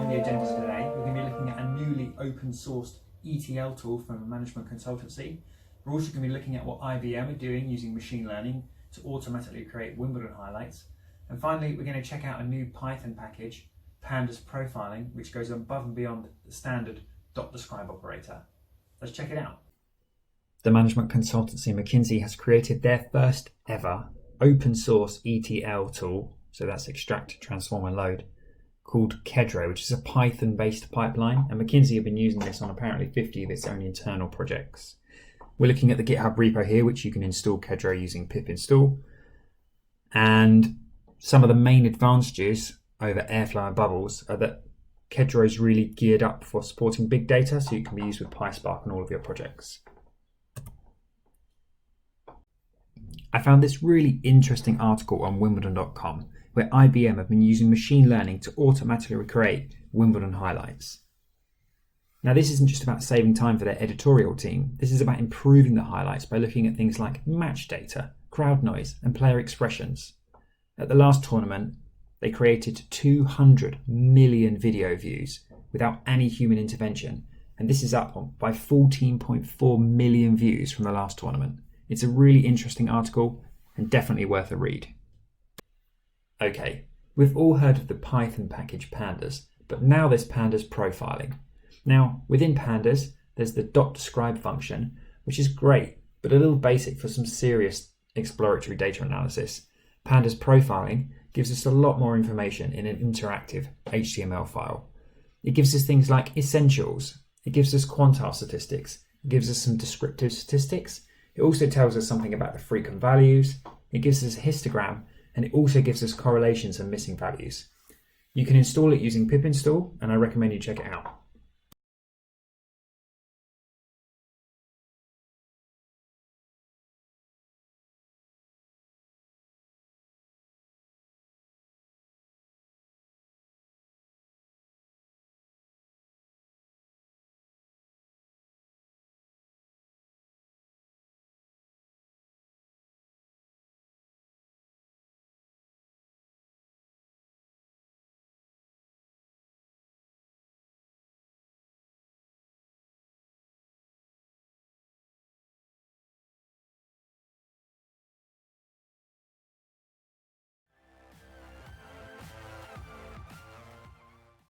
on the agenda today, we're going to be looking at a newly open sourced ETL tool from a management consultancy. We're also going to be looking at what IBM are doing using machine learning to automatically create Wimbledon highlights. And finally, we're going to check out a new Python package, Pandas profiling, which goes above and beyond the standard .describe operator. Let's check it out. The management consultancy McKinsey has created their first ever open source ETL tool, so that's extract, transform and load, called Kedro, which is a Python-based pipeline, and McKinsey have been using this on apparently 50 of its own internal projects. We're looking at the GitHub repo here, which you can install Kedro using pip install, and some of the main advantages over Airflow and Bubbles are that Kedro is really geared up for supporting big data, so it can be used with PySpark on all of your projects. I found this really interesting article on Wimbledon.com where IBM have been using machine learning to automatically recreate Wimbledon highlights. Now, this isn't just about saving time for their editorial team. This is about improving the highlights by looking at things like match data, crowd noise, and player expressions. At the last tournament, they created 200 million video views without any human intervention, and this is up by 14.4 million views from the last tournament. It's a really interesting article and definitely worth a read. Okay, we've all heard of the Python package Pandas, but now there's Pandas profiling. Now, within Pandas, there's the .describe function, which is great, but a little basic for some serious exploratory data analysis. Pandas profiling gives us a lot more information in an interactive HTML file. It gives us things like essentials, it gives us quantile statistics, it gives us some descriptive statistics, it also tells us something about the frequent values, it gives us a histogram, and it also gives us correlations and missing values. You can install it using pip install, and I recommend you check it out.